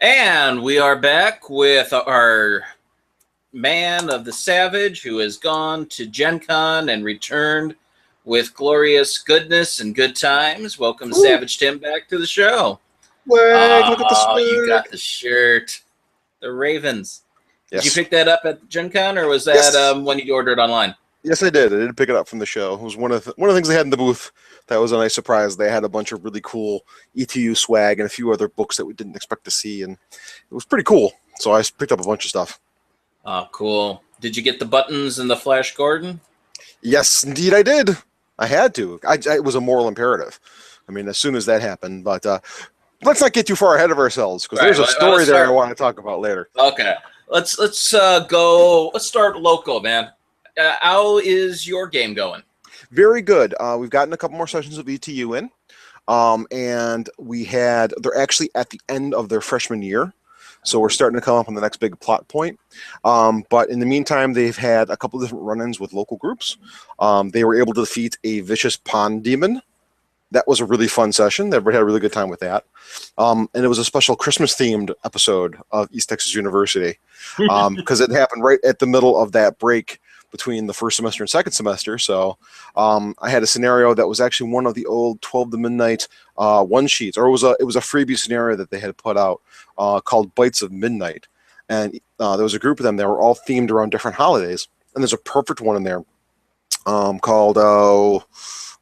And we are back with our man of the Savage who has gone to GenCon and returned with glorious goodness and good times. Welcome, Ooh, Savage Tim, back to the show. swag, look at the You swag. got the shirt. The Ravens. Did you Yes. pick that up at GenCon, or was that Yes. when you ordered online? Yes, I did. I did pick it up from the show. It was one of the things they had in the booth that was a nice surprise. They had a bunch of really cool ETU swag and a few other books that we didn't expect to see, and it was pretty cool. So I picked up a bunch of stuff. Oh, cool. Did you get the buttons and the Flash Gordon? Yes, indeed, I did. I had to. It was a moral imperative. I mean, as soon as that happened, but let's not get too far ahead of ourselves because there's a story there I want to talk about later. Okay, let's go. Let's start local, man. How is your game going? Very good. We've gotten a couple more sessions of ETU in, and they're actually at the end of their freshman year, so we're starting to come up on the next big plot point. But in the meantime, they've had a couple of different run-ins with local groups. They were able to defeat a vicious pond demon. That was a really fun session. Everybody had a really good time with that. And it was a special Christmas-themed episode of East Texas University because it happened right at the middle of that break between the first semester and second semester. So I had a scenario that was actually one of the old 12 to Midnight one sheets, or it was a freebie scenario that they had put out called Bites of Midnight. And there was a group of them that were all themed around different holidays. And there's a perfect one in there called,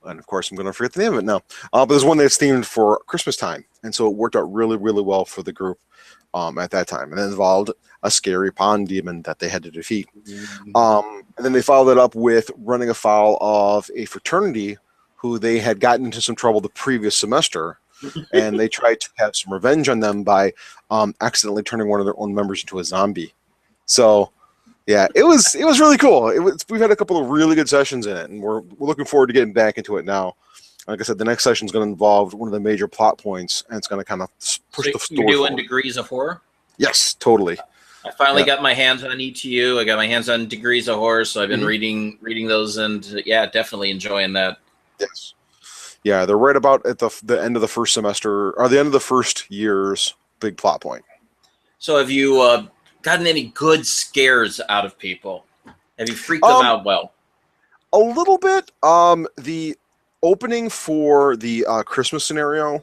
and of course I'm going to forget the name of it now. But there's one that's themed for Christmas time. And so it worked out really, really well for the group at that time. And it involved a scary pond demon that they had to defeat. And then they followed it up with running afoul of a fraternity who they had gotten into some trouble the previous semester. And they tried to have some revenge on them by accidentally turning one of their own members into a zombie. So, yeah, it was really cool. We've had a couple of really good sessions in it, and we're looking forward to getting back into it now. Like I said, the next session is going to involve one of the major plot points, and it's going to kind of push the story You're doing forward. Degrees of Horror? Yes, totally. I finally got my hands on ETU. I got my hands on Degrees of Horror, so I've been reading those, and yeah, definitely enjoying that. Yes. Yeah, they're right about at the end of the first semester, or the end of the first year's big plot point. So have you gotten any good scares out of people? Have you freaked them out well? A little bit. The opening for the Christmas scenario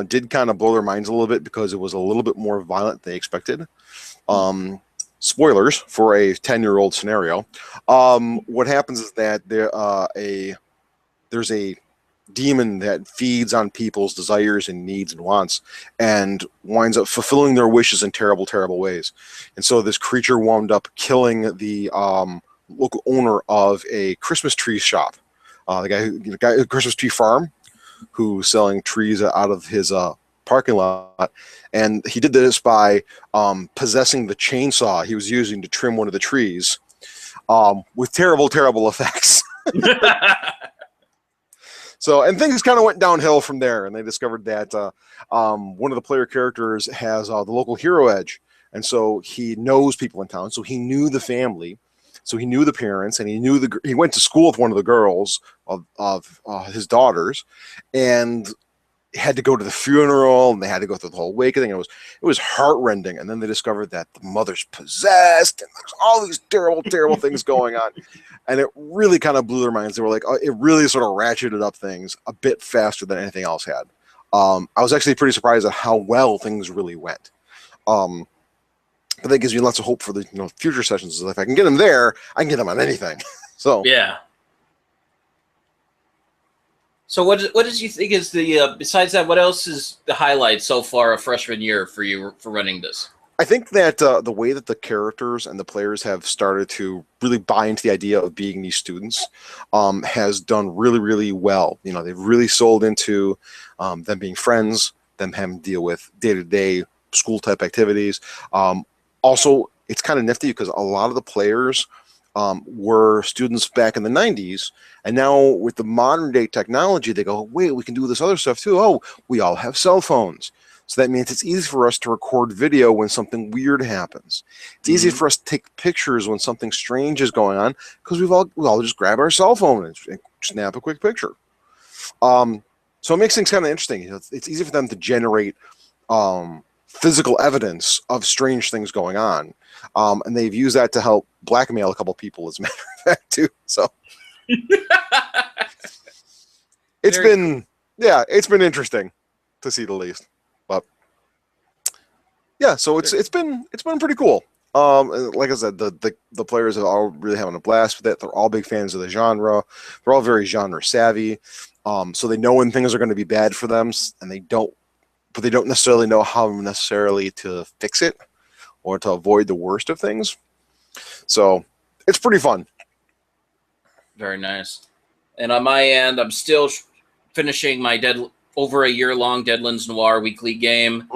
did kind of blow their minds a little bit because it was a little bit more violent than they expected. Spoilers for a 10-year-old scenario. What happens is that there's a demon that feeds on people's desires and needs and wants and winds up fulfilling their wishes in terrible, terrible ways. And so this creature wound up killing the local owner of a Christmas tree shop, the guy Christmas tree farm, who's selling trees out of his parking lot. And he did this by possessing the chainsaw he was using to trim one of the trees with terrible, terrible effects. So, and things kind of went downhill from there, and they discovered that one of the player characters has the local hero edge, and so he knows people in town, so he knew the family, so he knew the parents, and he went to school with one of the girls of his daughters, and had to go to the funeral, and they had to go through the whole wake thing. It was heartrending, and then they discovered that the mother's possessed, and there's all these terrible, terrible things going on. And it really kind of blew their minds. They were like, it really sort of ratcheted up things a bit faster than anything else had. I was actually pretty surprised at how well things really went. But that gives me lots of hope for the future sessions. If I can get them there, I can get them on anything. So yeah. So what did you think is the besides that? What else is the highlight so far of freshman year for you for running this? I think that the way that the characters and the players have started to really buy into the idea of being these students has done really, really well. They've really sold into them being friends, them having to deal with day-to-day school-type activities. Also, it's kind of nifty because a lot of the players were students back in the 90s, and now with the modern-day technology, they go, wait, we can do this other stuff too. Oh, we all have cell phones. So that means it's easy for us to record video when something weird happens. It's easy for us to take pictures when something strange is going on because we all just grab our cell phone and snap a quick picture. So it makes things kind of interesting. It's easy for them to generate physical evidence of strange things going on. And they've used that to help blackmail a couple people, as a matter of fact, too. So it's been interesting, to see the least. But yeah, so it's been pretty cool. Like I said, the players are all really having a blast with it. They're all big fans of the genre. They're all very genre savvy. So they know when things are going to be bad for them, and they don't necessarily know how necessarily to fix it or to avoid the worst of things. So it's pretty fun. Very nice. And on my end, I'm still finishing my over a year-long Deadlands Noir weekly game.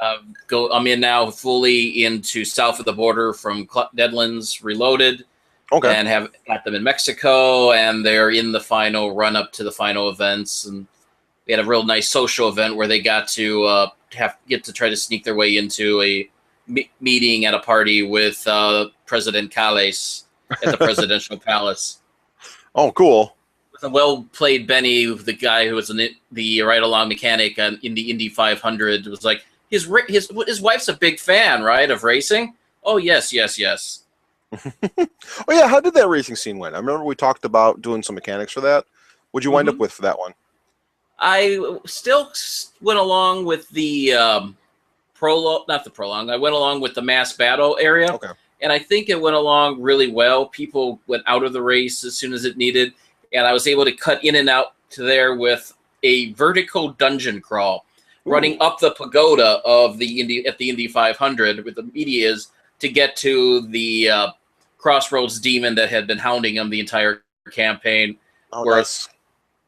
I'm in now fully into south of the border from Deadlands Reloaded. Okay. And have got them in Mexico, and they're in the final run up to the final events. And we had a real nice social event where they got to get to try to sneak their way into a meeting at a party with President Calles at the presidential palace. Oh, cool. With a well-played Benny, the guy who was the ride-along mechanic in the Indy 500, was like, his wife's a big fan, right, of racing? Oh, yes. Oh yeah, how did that racing scene went? I remember we talked about doing some mechanics for that. What'd you wind up with for that one? I still went along with the prologue, not the prologue. I went along with the mass battle area. Okay. And I think it went along really well. People went out of the race as soon as it needed, and I was able to cut in and out to there with a vertical dungeon crawl, running up the pagoda of the Indy 500 with the medias to get to the Crossroads demon that had been hounding him the entire campaign. Oh, nice.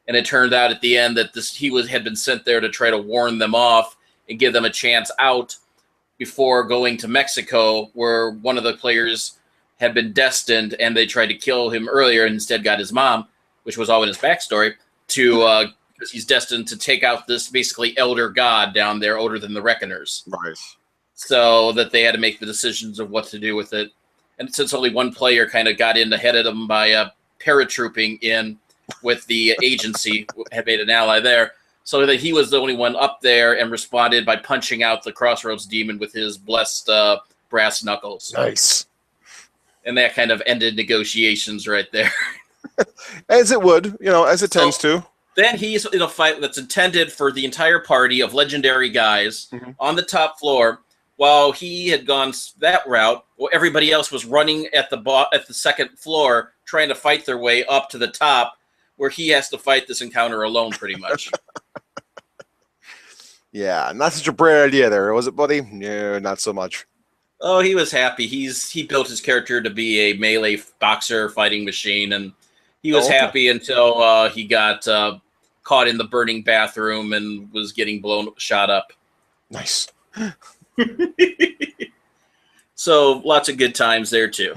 And it turned out at the end that had been sent there to try to warn them off and give them a chance out before going to Mexico, where one of the players had been destined, and they tried to kill him earlier and instead got his mom, which was all in his backstory, because he's destined to take out this basically elder god down there, older than the Reckoners. Right. So that they had to make the decisions of what to do with it. And since only one player kind of got in ahead of them by paratrooping in with the agency, had made an ally there, so that he was the only one up there and responded by punching out the Crossroads demon with his blessed brass knuckles. Nice. And that kind of ended negotiations right there. As it would, as it tends to. Then he's in a fight that's intended for the entire party of legendary guys on the top floor. While he had gone that route, everybody else was running at the second floor, trying to fight their way up to the top, where he has to fight this encounter alone, pretty much. Yeah, not such a bright idea there, was it, buddy? No, not so much. Oh, he was happy. He built his character to be a melee boxer fighting machine, and he was happy until he got caught in the burning bathroom and was getting shot up. Nice. So lots of good times there too.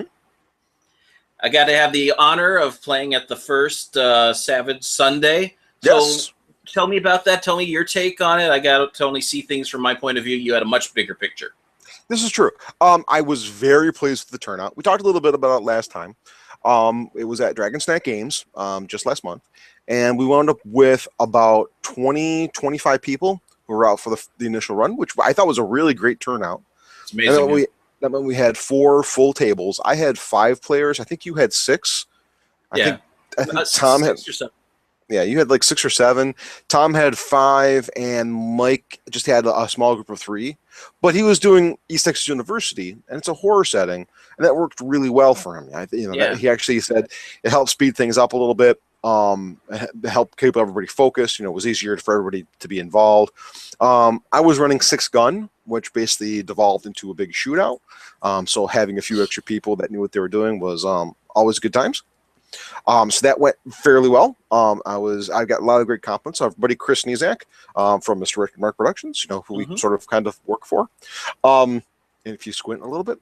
I got to have the honor of playing at the first Savage Sunday. Yes. So tell me about that. Tell me your take on it. I got to only see things from my point of view. You had a much bigger picture. This is true. I was very pleased with the turnout. We talked a little bit about it last time. It was at Dragon Snack Games just last month, and we wound up with about 25 people who were out for the initial run, which I thought was a really great turnout. It's amazing. That meant we had 4 full tables. I had 5 players. I think you had 6. I think Tom had 6 or 7. Yeah, you had like 6 or 7. Tom had 5, and Mike just had a small group of 3. But he was doing East Texas University, and it's a horror setting, and that worked really well for him. He actually said it helped speed things up a little bit. Help keep everybody focused. It was easier for everybody to be involved. I was running 6 gun, which basically devolved into a big shootout. So having a few extra people that knew what they were doing was always good times. So that went fairly well. I got a lot of great compliments. Our buddy Chris Nizak from Mr. Rick and Mark Productions, who we sort of kind of work for. And if you squint a little bit,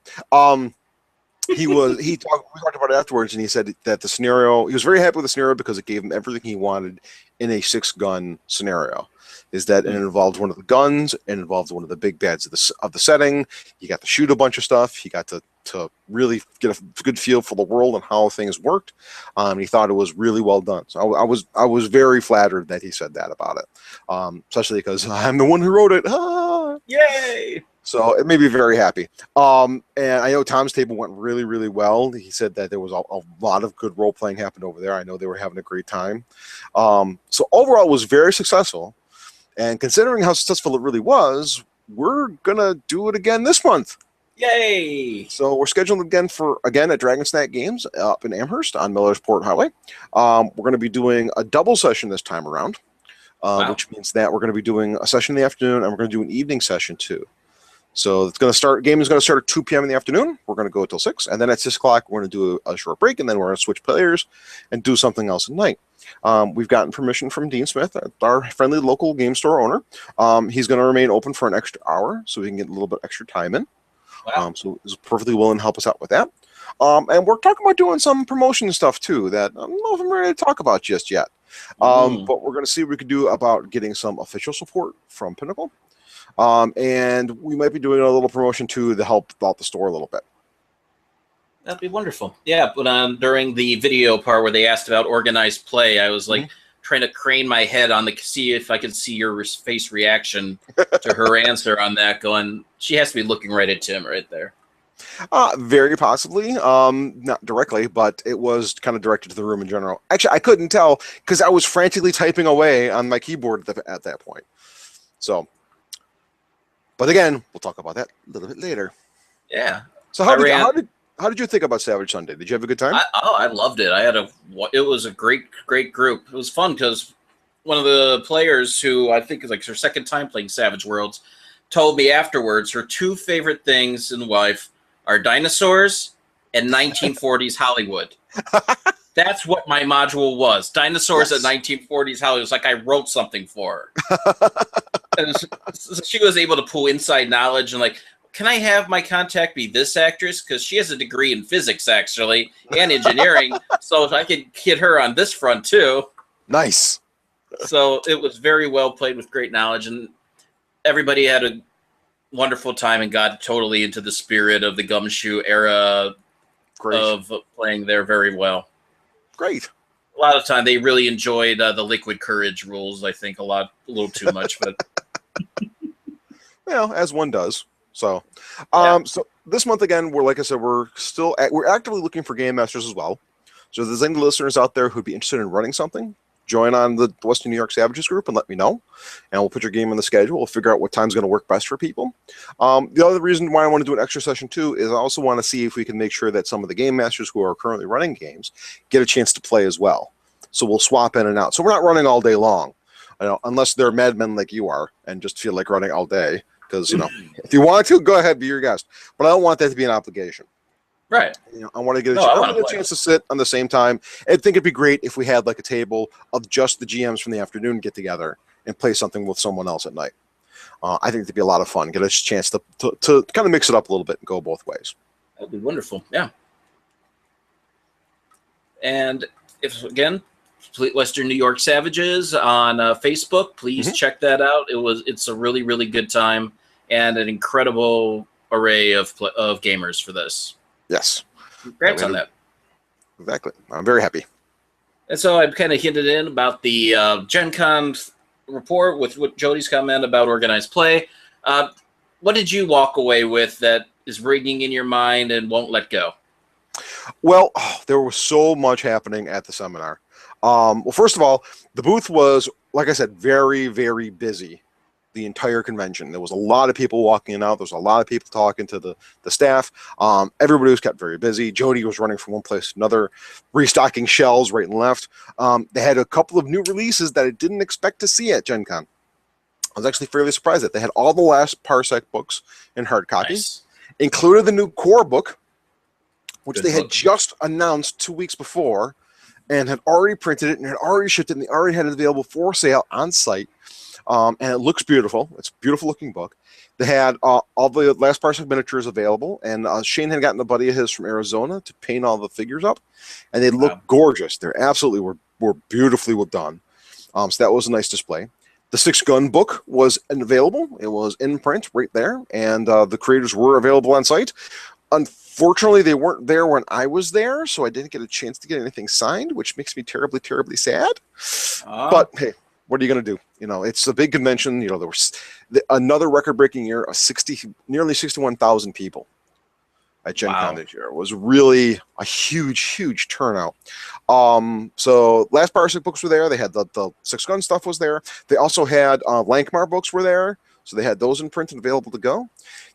we talked about it afterwards, and he said that the scenario, he was very happy with the scenario because it gave him everything he wanted in a 6-gun scenario. Is that it involved one of the guns, it involved one of the big bads of the setting. You got to shoot a bunch of stuff. You got to really get a good feel for the world and how things worked. He thought it was really well done. So I was very flattered that he said that about it, especially because I'm the one who wrote it. Yay! So it made me very happy. And I know Tom's table went really, really well. He said that there was a lot of good role playing happened over there. I know they were having a great time. So overall, it was very successful. And considering how successful it really was, we're gonna do it again this month. Yay! So we're scheduled again at Dragon Snack Games up in Amherst on Millersport Highway. We're going to be doing a double session this time around, Wow. which means that we're going to be doing a session in the afternoon and we're going to do an evening session too. So it's going to start. Game is going to start at 2 p.m. in the afternoon. We're going to go until 6, and then at 6 o'clock we're going to do a short break, and then we're going to switch players and do something else at night. We've gotten permission from Dean Smith, our friendly local game store owner. He's going to remain open for an extra hour so we can get a little bit extra time in. Wow. So he's perfectly willing to help us out with that. And we're talking about doing some promotion stuff too that I don't know if I'm ready to talk about just yet. But we're going to see what we can do about getting some official support from Pinnacle. And we might be doing a little promotion too to help out the store a little bit. That'd be wonderful. Yeah, but during the video part where they asked about organized play, I was like trying to crane my head on see if I could see your face reaction to her answer on that. Going, she has to be looking right at Tim right there. Very possibly, not directly, but it was kind of directed to the room in general. Actually, I couldn't tell because I was frantically typing away on my keyboard at that point. So, but again, we'll talk about that a little bit later. Yeah. So how did you think about Savage Sunday? Did you have a good time? I loved it. It was a great group. It was fun because one of the players who I think is like her second time playing Savage Worlds told me afterwards her two favorite things in life are dinosaurs and 1940s Hollywood. That's what my module was. Dinosaurs at 1940s Hollywood. It was like I wrote something for her. And so she was able to pull inside knowledge and like, can I have my contact be this actress? Because she has a degree in physics, actually, and engineering. So if I could hit her on this front, too. Nice. So it was very well played with great knowledge. And everybody had a wonderful time and got totally into the spirit of the Gumshoe era of playing there very well. Great. A lot of time they really enjoyed the Liquid Courage rules, I think, a little too much. But well, as one does. So, so this month again, like I said, we're actively looking for game masters as well. So if there's any listeners out there who'd be interested in running something, join on the Western New York Savages group and let me know, and we'll put your game on the schedule. We'll figure out what time's going to work best for people. The other reason why I want to do an extra session too is I also want to see if we can make sure that some of the game masters who are currently running games get a chance to play as well. So we'll swap in and out. So we're not running all day long, unless they're madmen like you are and just feel like running all day. Because, if you want to, go ahead, be your guest. But I don't want that to be an obligation. Right. I want to get a chance to sit on the same time. I think it'd be great if we had like a table of just the GMs from the afternoon get together and play something with someone else at night. I think it'd be a lot of fun. Get a chance to kind of mix it up a little bit and go both ways. That'd be wonderful. Yeah. And if, again, Western New York Savages on Facebook, please check that out. It's a really, really good time and an incredible array of gamers for this. Yes. Congrats on that. Exactly. I'm very happy. And so I've kind of hinted in about the GenCon report with what Jody's comment about organized play. What did you walk away with that is ringing in your mind and won't let go? Well, there was so much happening at the seminar. Well, first of all, the booth was, like I said, very, very busy the entire convention. There was a lot of people walking in and out. There was a lot of people talking to the staff. Everybody was kept very busy. Jody was running from one place to another, restocking shelves right and left. They had a couple of new releases that I didn't expect to see at Gen Con. I was actually fairly surprised that they had all the last Parsec books in hard copy, included the new core book, which they had just announced 2 weeks before, and had already printed it and had already shipped it, and they already had it available for sale on site. And it looks beautiful. It's a beautiful looking book. They had all the last Parsec miniatures available, and Shane had gotten a buddy of his from Arizona to paint all the figures up, and they look gorgeous. They're absolutely were beautifully well done. So that was a nice display. The 6-gun book was available. It was in print right there, and the creators were available on site. Unfortunately, they weren't there when I was there, so I didn't get a chance to get anything signed, which makes me terribly, terribly sad. But hey, what are you going to do? You know, it's a big convention. You know, there was another record-breaking year of nearly 61,000 people at Gen Con Wow. this year. It was really a huge turnout. So last Parsec books were there. They had the Six Gun stuff was there. They also had Lankmar books were there. So they had those in print and available to go.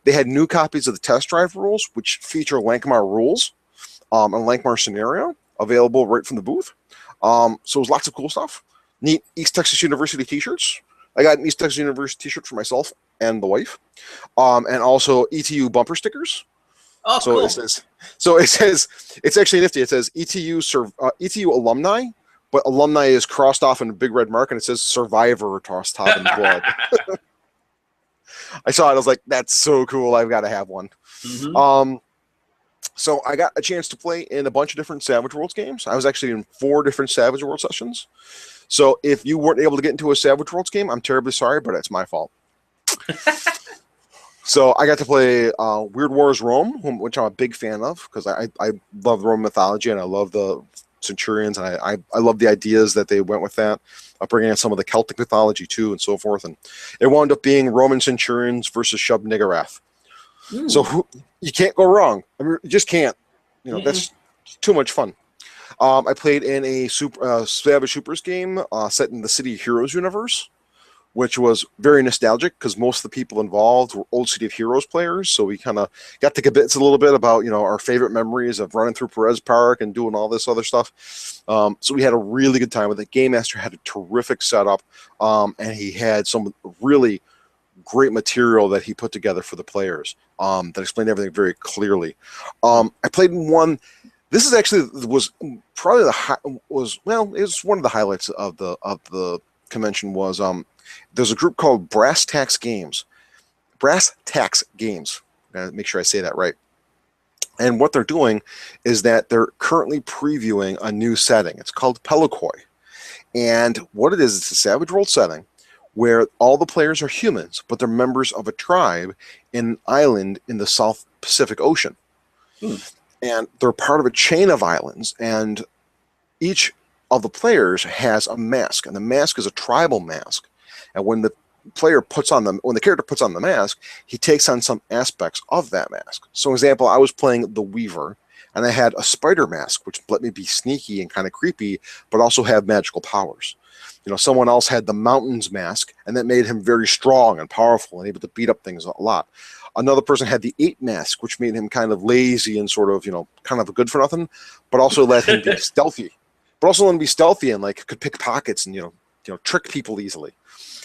They had new copies of the test drive rules, which feature Lankmar rules and Lankmar scenario available right from the booth. So it was lots of cool stuff. Neat East Texas University t-shirts. I got an East Texas University t-shirt for myself and the wife. And also ETU bumper stickers. Oh, So cool. it says, it's actually nifty. It says ETU alumni, but alumni is crossed off in a big red mark, and it says survivor tossed top in blood. I saw it. I was like, that's so cool. I've got to have one. Mm-hmm. So I got a chance to play in a bunch of different Savage Worlds games. I was actually in 4 different Savage World sessions. So if you weren't able to get into a Savage Worlds game, I'm terribly sorry, but it's my fault. So I got to play Weird Wars Rome, which I'm a big fan of because I love Roman mythology and I love the Centurions, and I love the ideas that they went with that, bringing in some of the Celtic mythology too and so forth. And it wound up being Roman Centurions versus Shub Niggurath. So you can't go wrong. I mean, you just can't. You know, that's too much fun. I played in a Savage Supers game set in the City of Heroes universe, which was very nostalgic because most of the people involved were old City of Heroes players. So we kind of got to kibitz a little bit about, you know, our favorite memories of running through Perez Park and doing all this other stuff. So we had a really good time with it. Game Master had a terrific setup, and he had some really great material that he put together for the players that explained everything very clearly. I played in one. This is actually was probably it was one of the highlights of the convention was there's a group called Brass Tax Games. Brass Tax Games. Make sure I say that right. And what they're doing is that they're currently previewing a new setting. It's called Pelikoi. And what it is, it's a Savage World setting where all the players are humans, but they're members of a tribe in an island in the South Pacific Ocean. And they're part of a chain of islands, and each of the players has a mask, and the mask is a tribal mask. And when the character puts on the mask, he takes on some aspects of that mask. So, for example, I was playing the Weaver, and I had a spider mask, which let me be sneaky and kind of creepy, but also have magical powers. You know, someone else had the Mountains mask, and that made him very strong and powerful and able to beat up things a lot. Another person had the Ape mask, which made him kind of lazy and sort of, you know, kind of a good for nothing, but also let him be stealthy. But also let him be stealthy and like could pick pockets and you know trick people easily.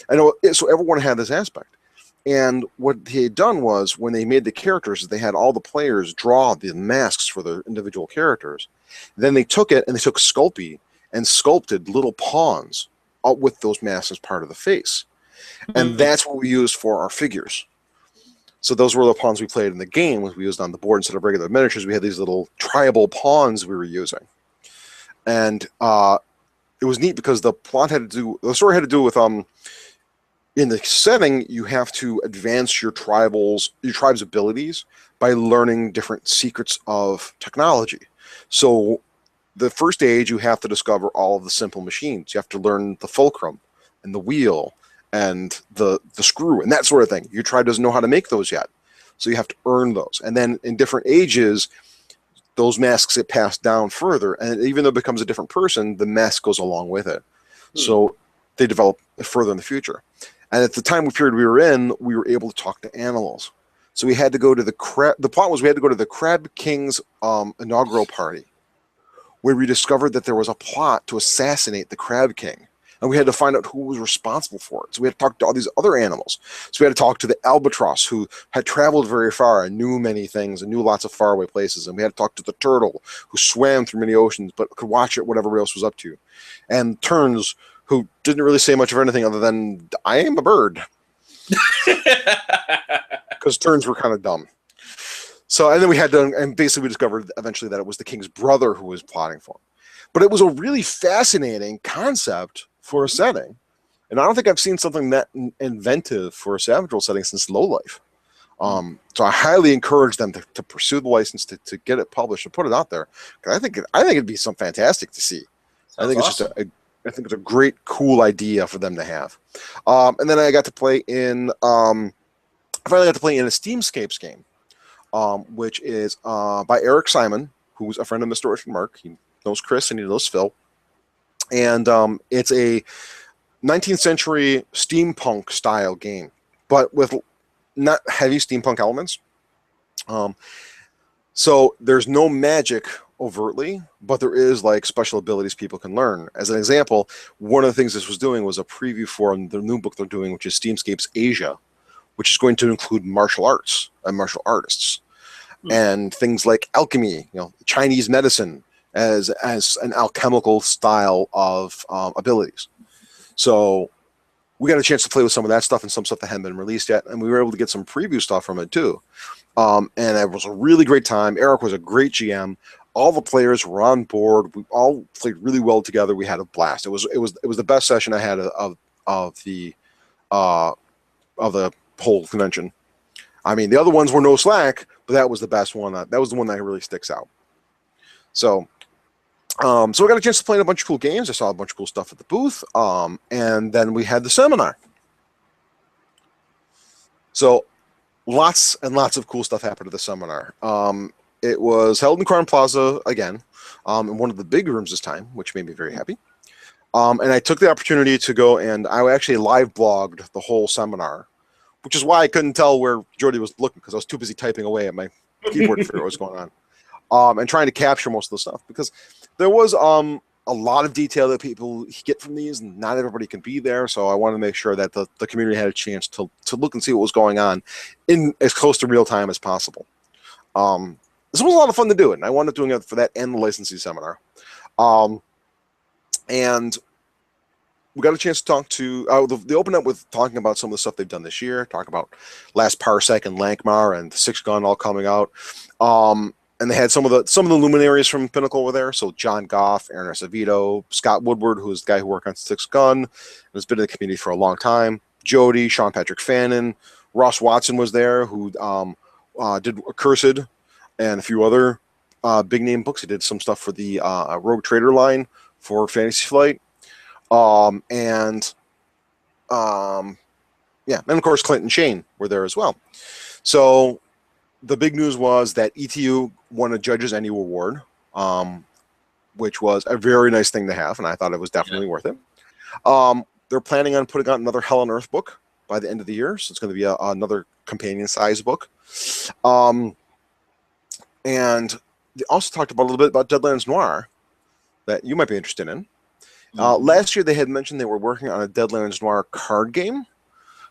I know, so everyone had this aspect. And what they had done was when they made the characters, they had all the players draw the masks for their individual characters. Then they took it and they took Sculpey and sculpted little pawns with those masks as part of the face. And that's what we used for our figures. So those were the pawns we played in the game. We used on the board instead of regular miniatures. We had these little tribal pawns we were using. And it was neat because the story had to do with in the setting, you have to advance your tribe's abilities by learning different secrets of technology. So the first stage, you have to discover all of the simple machines. You have to learn the fulcrum and the wheel and the screw and that sort of thing. Your tribe doesn't know how to make those yet. So you have to earn those. And then in different ages, those masks get passed down further. And even though it becomes a different person, the mask goes along with it. So they develop further in the future. And at the time period we were in, we were able to talk to animals. So we had to go to the plot was we had to go to the Crab King's inaugural party, where we discovered that there was a plot to assassinate the Crab King. And we had to find out who was responsible for it. So we had to talk to all these other animals. So we had to talk to the albatross, who had traveled very far and knew many things and knew lots of faraway places. And we had to talk to the turtle, who swam through many oceans but could watch it what everybody else was up to. And Terns, who didn't really say much of anything other than, I am a bird. Because Terns were kind of dumb. So, and then and basically we discovered eventually that it was the king's brother who was plotting for him. But it was a really fascinating concept for a setting. And I don't think I've seen something that inventive for a Savage World setting since Lowlife. So I highly encourage them to pursue the license, to get it published and put it out there. Because I think it'd be something fantastic to see. Sounds I think it's awesome. just I think it's a great, cool idea for them to have. And then I got to play in. I finally got to play in a Steamscapes game, which is by Eric Simon, who's a friend of Mr. Richard Mark. He knows Chris and he knows Phil. And it's a 19th century steampunk style game, but with not heavy steampunk elements. So there's no magic overtly, but there is like special abilities people can learn. As an example, one of the things this was doing was a preview for the new book they're doing, which is Steamscapes Asia, which is going to include martial arts and martial artists, and things like alchemy, Chinese medicine as an alchemical style of abilities. So we got a chance to play with some of that stuff and some stuff that hadn't been released yet, and we were able to get some preview stuff from it too. And it was a really great time. Eric was a great GM. All the players were on board. We all played really well together. We had a blast. It was the best session I had of the whole convention. I mean, the other ones were no slack, but that was the best one. That was the one that really sticks out. So I got a chance to play in a bunch of cool games. I saw a bunch of cool stuff at the booth. And then we had the seminar. So lots and lots of cool stuff happened at the seminar. It was held in Crown Plaza again, in one of the big rooms this time, which made me very happy. And I took the opportunity to go and I actually live blogged the whole seminar, which is why I couldn't tell where Jody was looking because I was too busy typing away at my keyboard to figure out what was going on, and trying to capture most of the stuff because there was a lot of detail that people get from these, and not everybody can be there. So I wanted to make sure that the community had a chance to look and see what was going on in as close to real time as possible. This was a lot of fun to do it, and I wound up doing it for that and the licensing seminar. And we got a chance to talk to, they opened up with talking about some of the stuff they've done this year, talk about Last Parsec and Lankmar and the Six Gun all coming out. And they had some of the luminaries from Pinnacle were there. So John Goff, Aaron Acevedo, Scott Woodward, who's the guy who worked on Six Gun and has been in the community for a long time. Jody, Sean Patrick Fannin, Ross Watson was there, who did Accursed and a few other big name books. He did some stuff for the Rogue Trader line for Fantasy Flight. And of course Clint and Shane were there as well. So the big news was that ETU won a Judges Annual Award, which was a very nice thing to have, and I thought it was definitely worth it. They're planning on putting out another Hell on Earth book by the end of the year, so it's going to be another companion-size book. And they also talked about a little bit about Deadlands Noir that you might be interested in. Last year, they had mentioned they were working on a Deadlands Noir card game.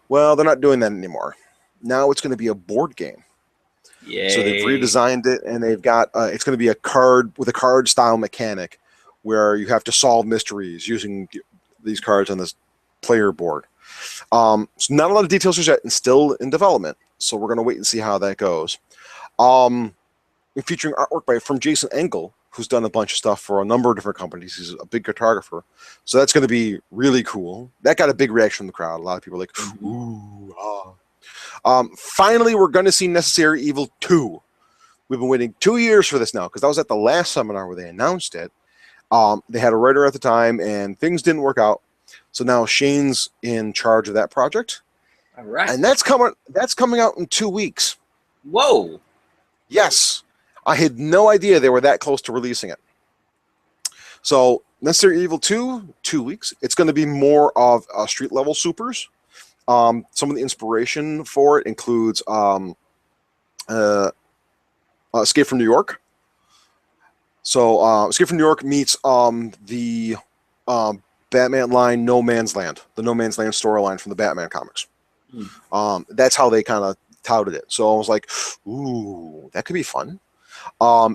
Well, they're not doing that anymore. Now it's going to be a board game. Yay. So they've redesigned it, and they've got it's going to be a card with a card style mechanic where you have to solve mysteries using these cards on this player board. So not a lot of details yet, and still in development. So we're going to wait and see how that goes. Featuring artwork from Jason Engel, who's done a bunch of stuff for a number of different companies. He's a big cartographer. So that's going to be really cool. That got a big reaction from the crowd. A lot of people were like, ooh, ah. Finally, we're going to see Necessary Evil 2. We've been waiting 2 years for this now, because I was at the last seminar where they announced it. They had a writer at the time, and things didn't work out. So now Shane's in charge of that project. All right. And that's coming out in 2 weeks. Whoa. Yes. I had no idea they were that close to releasing it. So Necessary Evil 2, 2 weeks. It's going to be more of street level supers. Some of the inspiration for it includes Escape from New York. So Escape from New York meets the Batman line No Man's Land, the No Man's Land storyline from the Batman comics. That's how they kind of touted it. So I was like, ooh, that could be fun.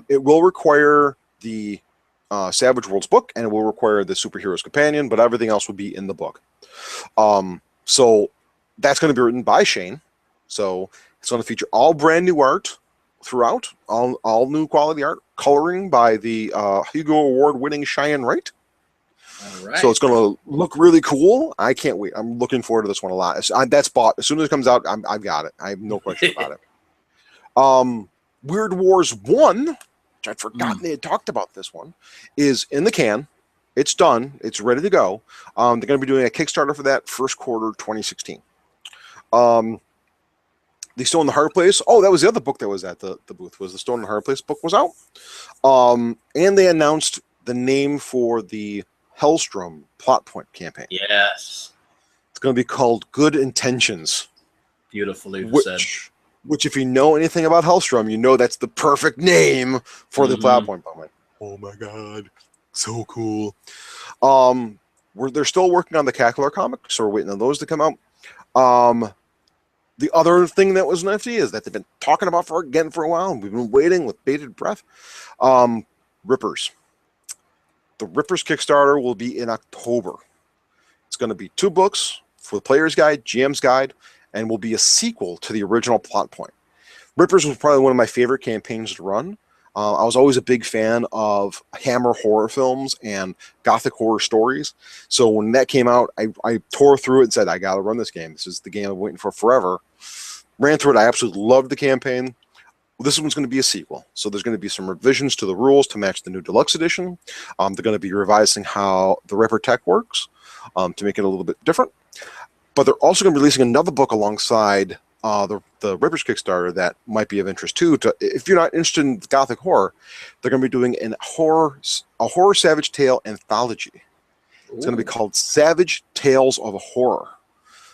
It will require the Savage Worlds book, and it will require the Superheroes Companion, but everything else would be in the book. So that's going to be written by Shane. So it's going to feature all brand new art throughout, all new quality art, coloring by the Hugo Award-winning Cheyenne Wright. All right. So it's going to look really cool. I can't wait. I'm looking forward to this one a lot. That's bought. As soon as it comes out, I've got it. I have no question about it. Weird Wars 1, which I'd forgotten they had talked about this one, is in the can. It's done. It's ready to go. They're going to be doing a Kickstarter for that first quarter 2016. The Stone in the Hard Place. Oh, that was the other book that was at the booth. Was the Stone in the Hard Place book was out. And they announced the name for the Hellstrom plot point campaign. Yes. It's going to be called Good Intentions. Beautifully said. Which, if you know anything about Hellstrom, you know that's the perfect name for the plot point. I'm like, oh my god, so cool. They're still working on the Cackler comics, so we're waiting on those to come out. The other thing that was nifty is that they've been talking about for a while, and we've been waiting with bated breath. Rippers. The Rippers Kickstarter will be in October. It's going to be 2 books for the Player's Guide, GM's Guide, and will be a sequel to the original plot point. Rippers was probably one of my favorite campaigns to run. I was always a big fan of Hammer horror films and Gothic horror stories. So when that came out, I tore through it and said, I got to run this game. This is the game I've been waiting for forever. Ran through it. I absolutely loved the campaign. This one's going to be a sequel. So there's going to be some revisions to the rules to match the new deluxe edition. They're going to be revising how the Ripper tech works to make it a little bit different. But they're also going to be releasing another book alongside the Rippers Kickstarter that might be of interest too. If you're not interested in Gothic horror, they're going to be doing a horror Savage Tale anthology. Ooh. It's going to be called Savage Tales of Horror.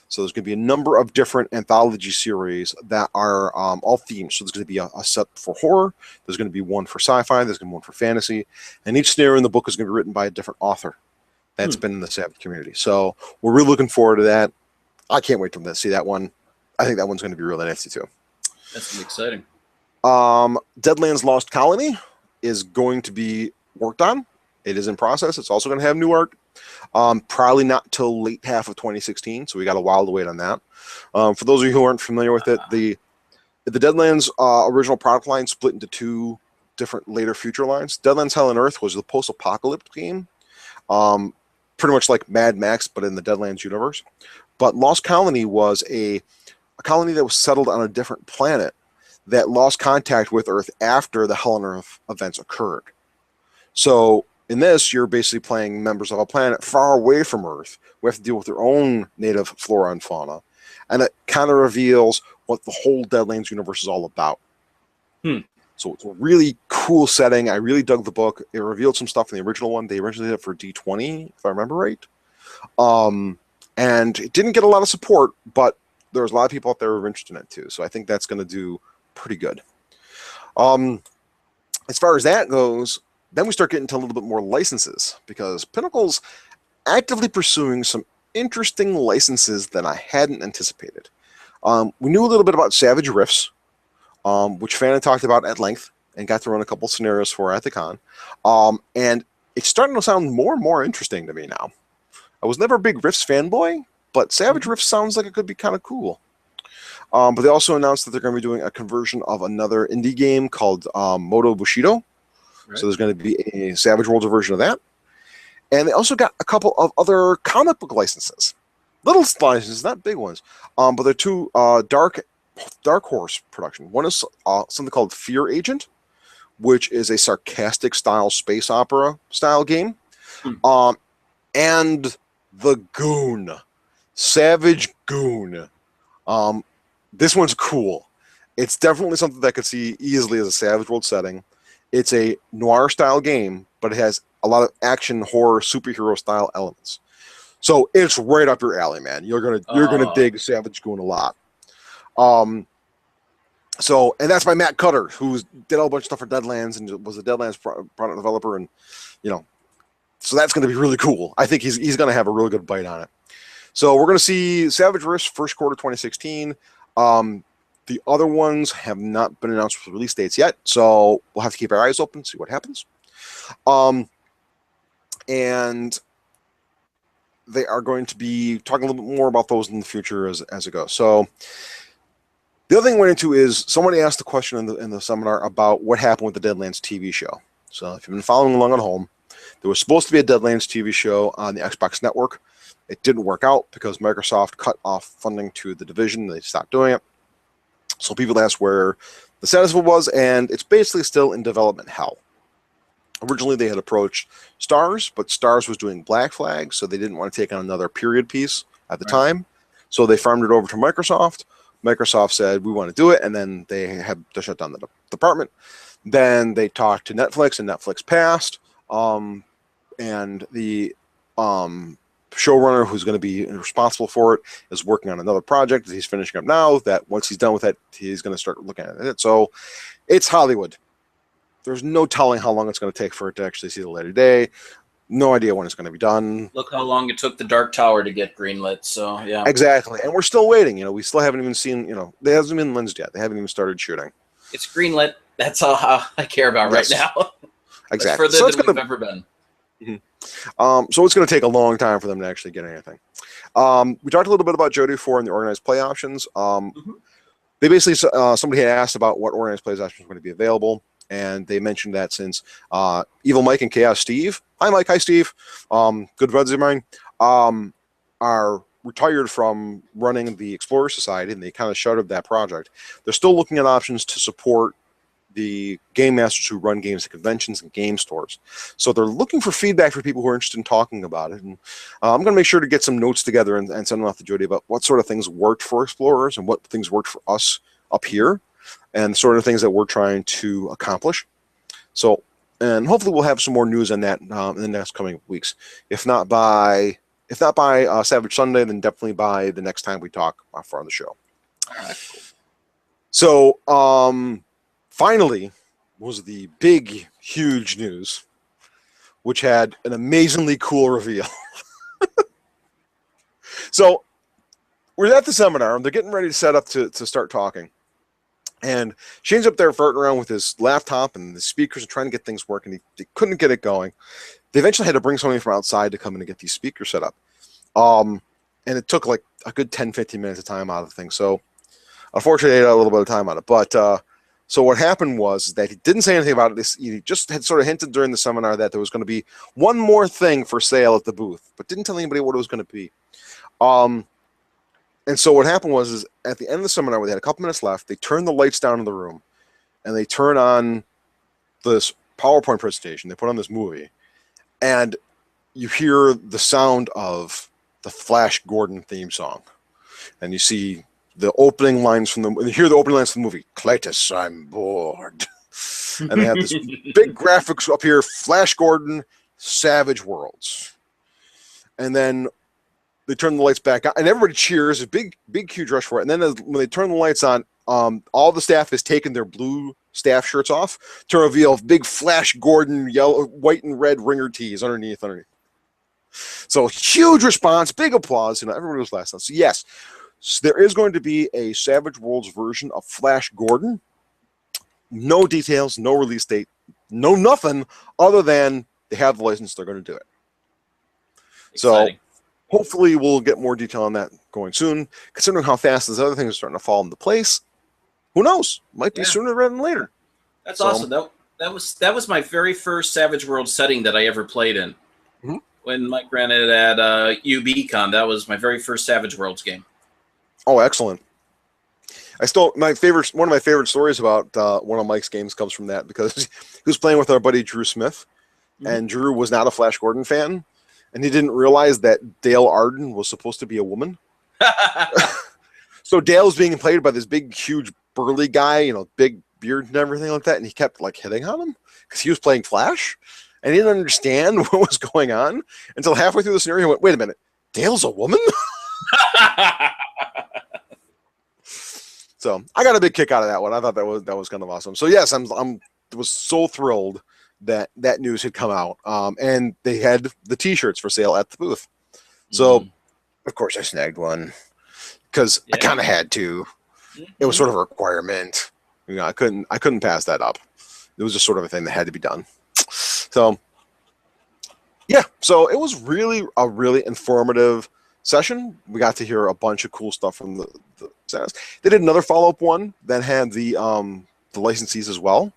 So there's going to be a number of different anthology series that are all themed. So there's going to be a set for horror. There's going to be one for sci-fi. There's going to be one for fantasy. And each scenario in the book is going to be written by a different author that's been in the Savage community. So we're really looking forward to that. I can't wait to see that one. I think that one's going to be really nasty too. That's gonna be exciting. Deadlands Lost Colony is going to be worked on. It is in process. It's also going to have new art. Probably not till late half of 2016, so we got a while to wait on that. For those of you who aren't familiar with it, the Deadlands original product line split into 2 different later future lines. Deadlands Hell and Earth was the post-apocalypse game, pretty much like Mad Max, but in the Deadlands universe. But Lost Colony was a colony that was settled on a different planet that lost contact with Earth after the Hell on Earth events occurred. So in this, you're basically playing members of a planet far away from Earth who have to deal with their own native flora and fauna. And it kind of reveals what the whole Deadlands universe is all about. So it's a really cool setting. I really dug the book. It revealed some stuff in the original one. They originally did it for D20, if I remember right. And it didn't get a lot of support, but there was a lot of people out there who were interested in it too. So I think that's going to do pretty good. As far as that goes, then we start getting to a little bit more licenses, because Pinnacle's actively pursuing some interesting licenses that I hadn't anticipated. We knew a little bit about Savage Rifts, which Fan had talked about at length and got to run a couple scenarios for at the con. And it's starting to sound more and more interesting to me now. I was never a big Rifts fanboy, but Savage Rifts sounds like it could be kind of cool. But they also announced that they're going to be doing a conversion of another indie game called Moto Bushido. Right. So there's going to be a Savage Worlds version of that. And they also got a couple of other comic book licenses. Little licenses, not big ones. But they're 2 Dark Horse production. One is something called Fear Agent, which is a sarcastic style space opera style game. And The Goon. Savage Goon. This one's cool. It's definitely something that I could see easily as a Savage World setting. It's a noir style game, but it has a lot of action, horror, superhero style elements. So it's right up your alley, man. You're gonna dig Savage Goon a lot. So, and that's by Matt Cutter, who did a whole bunch of stuff for Deadlands and was a Deadlands product developer, and so that's going to be really cool. I think he's going to have a really good bite on it. So we're going to see Savage Rifts first quarter 2016. The other ones have not been announced with release dates yet, so we'll have to keep our eyes open, see what happens. And they are going to be talking a little bit more about those in the future as it goes. So the other thing I went into is somebody asked the question in the seminar about what happened with the Deadlands TV show. So if you've been following along at home, there was supposed to be a Deadlands TV show on the Xbox Network. It didn't work out because Microsoft cut off funding to the division. They stopped doing it. So people asked where the status of it was, and it's basically still in development hell. Originally, they had approached Stars, but Stars was doing Black Flag, so they didn't want to take on another period piece at the time. So they farmed it over to Microsoft. Microsoft said, we want to do it, and then they had to shut down the department. Then they talked to Netflix, and Netflix passed. And the showrunner who's going to be responsible for it is working on another project that he's finishing up now, that once he's done with it, he's going to start looking at it. So it's Hollywood. There's no telling how long it's going to take for it to actually see the light of day. No idea when it's going to be done. Look how long it took the Dark Tower to get greenlit. So, yeah. Exactly. And we're still waiting. You know, we still haven't even seen, you know, they hasn't been lensed yet. They haven't even started shooting. It's greenlit. That's all I care about right now. Exactly. It's further than we've ever been. So it's going to take a long time for them to actually get anything. We talked a little bit about Jody 4 and the organized play options. They basically, somebody had asked about what organized play options were going to be available. And they mentioned that since Evil Mike and Chaos Steve, hi Mike, hi Steve, good buddies of mine, are retired from running the Explorer Society, and they kind of shuttered that project. They're still looking at options to support the game masters who run games at conventions and game stores. So they're looking for feedback for people who are interested in talking about it. And I'm going to make sure to get some notes together and send them off to Jody about what sort of things worked for Explorers and what things worked for us up here, and sort of things that we're trying to accomplish. So, and hopefully we'll have some more news on that in the next coming weeks. If not by Savage Sunday, then definitely by the next time we talk for on the show. So, finally was the big, huge news, which had an amazingly cool reveal. So, we're at the seminar, and they're getting ready to set up to start talking. And Shane's up there farting around with his laptop and the speakers and trying to get things working. He couldn't get it going. They eventually had to bring somebody from outside to come in and get these speakers set up. And it took like a good 10, 15 minutes of time out of the thing. So unfortunately, I had a little bit of time on it. But so what happened was that he didn't say anything about it. He just had sort of hinted during the seminar that there was going to be one more thing for sale at the booth, but didn't tell anybody what it was going to be. And so what happened was at the end of the seminar, we had a couple minutes left. They turned the lights down in the room, and they turn on this PowerPoint presentation. They put on this movie, and you hear the sound of the Flash Gordon theme song, and you see the opening lines from you hear the opening lines from the movie. Cletus, I'm bored. And they have this big graphics up here. Flash Gordon, Savage Worlds, and then they turn the lights back on, and everybody cheers. A big, huge rush for it. And then when they turn the lights on, all the staff has taken their blue staff shirts off to reveal big Flash Gordon yellow, white, and red ringer tees underneath. So huge response, big applause. You know, everybody was last on. So yes, there is going to be a Savage Worlds version of Flash Gordon. No details, no release date, no nothing other than they have the license. They're going to do it. Exciting. So hopefully we'll get more detail on that going soon. Considering how fast these other things are starting to fall into place, who knows? Might be sooner rather than later. That's awesome. That was my very first Savage World setting that I ever played in. When Mike ran it at UBCon, that was my very first Savage Worlds game. Oh, excellent! One of my favorite stories about one of Mike's games comes from that, because he was playing with our buddy Drew Smith, and Drew was not a Flash Gordon fan. And he didn't realize that Dale Arden was supposed to be a woman. So Dale was being played by this big, huge, burly guy, you know, big beard and everything like that. And he kept like hitting on him because he was playing Flash. And he didn't understand what was going on until halfway through the scenario. He went, "Wait a minute, Dale's a woman?" So I got a big kick out of that one. I thought that was kind of awesome. So yes, I was so thrilled that news had come out, and they had the T-shirts for sale at the booth. So, of course, I snagged one because I kind of had to. It was sort of a requirement. You know, I couldn't pass that up. It was just sort of a thing that had to be done. So, yeah. So it was really a really informative session. We got to hear a bunch of cool stuff from the centers. They did another follow-up one that had the licensees as well.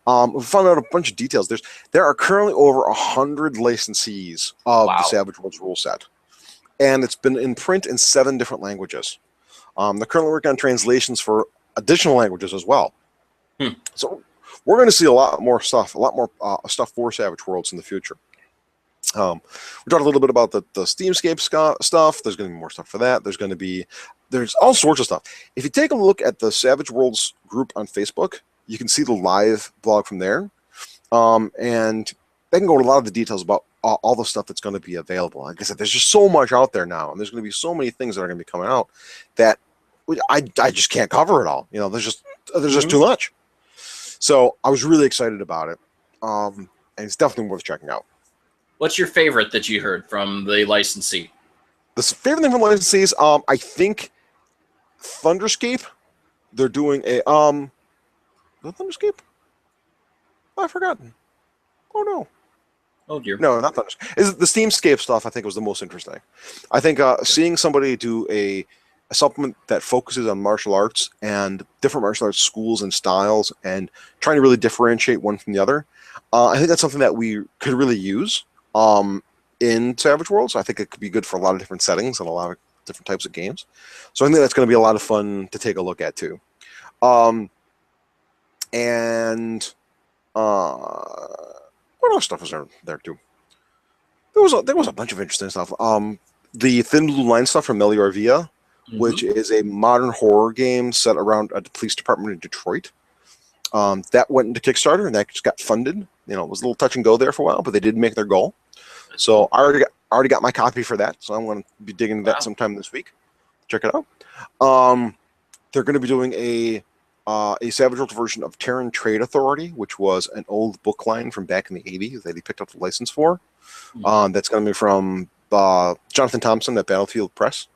We found out a bunch of details. There are currently over 100 licensees of the Savage Worlds rule set, and it's been in print in 7 different languages. They're currently working on translations for additional languages as well. So we're going to see a lot more stuff for Savage Worlds in the future. We talked a little bit about the Steamscape stuff. There's going to be more stuff for that. There's all sorts of stuff. If you take a look at the Savage Worlds group on Facebook, you can see the live blog from there. And they can go into a lot of the details about all the stuff that's going to be available. Like I said, there's just so much out there now, and there's going to be so many things that are going to be coming out that I just can't cover it all. There's just too much. So I was really excited about it, and it's definitely worth checking out. What's your favorite that you heard from the licensee? The favorite thing from licensees, I think Thunderscape. They're doing a the Thunderscape. Oh, I've forgotten. Oh no. Oh dear. No, not Thunderscape. Is the Steamscape stuff? I think was the most interesting. I think seeing somebody do a supplement that focuses on martial arts and different martial arts schools and styles, and trying to really differentiate one from the other. I think that's something that we could really use in Savage Worlds. I think it could be good for a lot of different settings and a lot of different types of games. So I think that's going to be a lot of fun to take a look at too. And what else stuff is there too? There was a bunch of interesting stuff. The Thin Blue Line stuff from Melior Via, which is a modern horror game set around a police department in Detroit. That went into Kickstarter and that just got funded. It was a little touch and go there for a while, but they did make their goal. So I already got my copy for that. So I'm going to be digging into that sometime this week. Check it out. They're going to be doing a Savage Worlds version of Terran Trade Authority, which was an old book line from back in the 80s that he picked up the license for. That's going to be from Jonathan Thompson at Battlefield Press.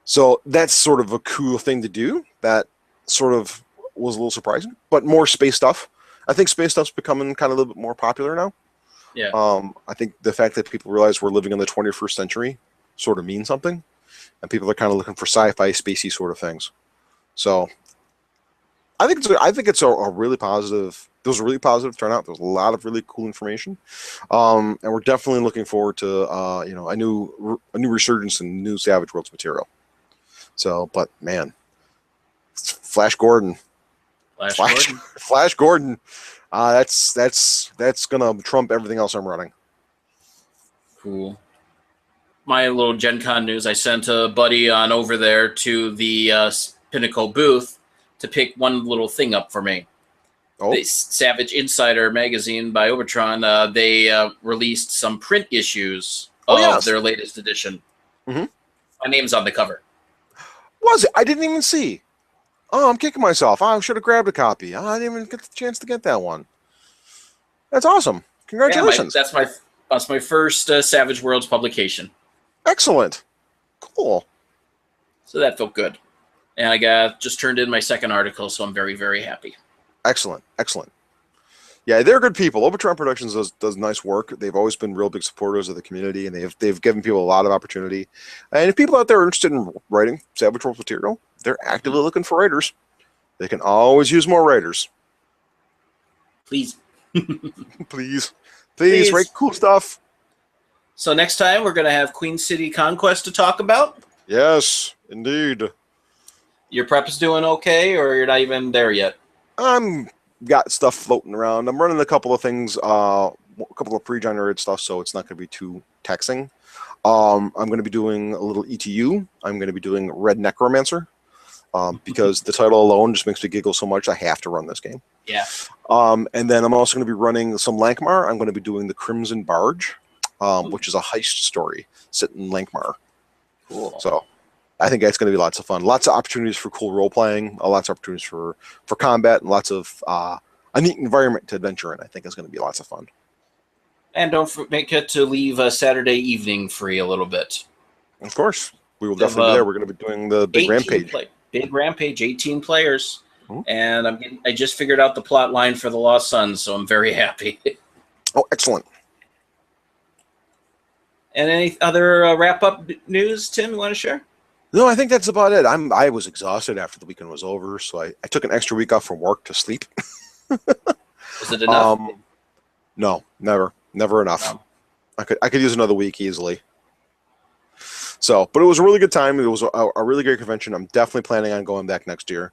So that's sort of a cool thing to do. That sort of was a little surprising, but more space stuff. I think space stuff's becoming kind of a little bit more popular now. Yeah. I think the fact that people realize we're living in the 21st century sort of means something, and people are kind of looking for sci-fi, spacey sort of things. So I think it's a really positive. There was a really positive turnout. There was a lot of really cool information, and we're definitely looking forward to a new resurgence in new Savage Worlds material. So, but man, Flash Gordon. Flash Gordon. That's gonna trump everything else I'm running. Cool. My little GenCon news. I sent a buddy on over there to the Pinnacle booth to pick one little thing up for me. Oh. The Savage Insider magazine by Obertron. They released some print issues of their latest edition. My name's on the cover. Was it? I didn't even see. Oh, I'm kicking myself. I should have grabbed a copy. I didn't even get the chance to get that one. That's awesome. Congratulations. Yeah, that's my first Savage Worlds publication. Excellent. Cool. So that felt good. And I just turned in my second article, so I'm very, very happy. Excellent. Yeah, they're good people. Obertron Productions does nice work. They've always been real big supporters of the community, and they've given people a lot of opportunity. And if people out there are interested in writing Savage Worlds material, they're actively looking for writers. They can always use more writers. Please. Please write cool stuff. So next time we're going to have Queen City Conquest to talk about? Yes, indeed. Your prep is doing okay, or you're not even there yet? I'm got stuff floating around. I'm running a couple of things, a couple of pre-generated stuff, so it's not going to be too taxing. I'm going to be doing a little ETU. I'm going to be doing Red Necromancer because the title alone just makes me giggle so much. I have to run this game. Yeah. And then I'm also going to be running some Lankmar. I'm going to be doing the Crimson Barge, which is a heist story set in Lankmar. Cool. So I think that's going to be lots of fun. Lots of opportunities for cool role-playing, lots of opportunities for combat, and lots of a neat environment to adventure in. I think is going to be lots of fun. And don't forget to leave Saturday evening free a little bit. Of course. We will definitely be there. We're going to be doing the Big Rampage. Big Rampage, 18 players. And I just figured out the plot line for the Lost Sons, so I'm very happy. Oh, excellent. And any other wrap-up news, Tim, you want to share? No, I think that's about it. I was exhausted after the weekend was over, so I took an extra week off from work to sleep. Was it enough? No, never enough. No. I could use another week easily. So, but it was a really good time. It was a really great convention. I'm definitely planning on going back next year.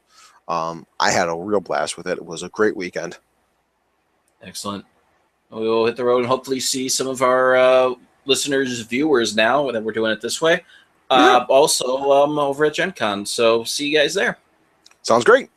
I had a real blast with it. It was a great weekend. Excellent. We will hit the road and hopefully see some of our listeners, viewers now that we're doing it this way. Yeah. Also over at GenCon. So see you guys there. Sounds great.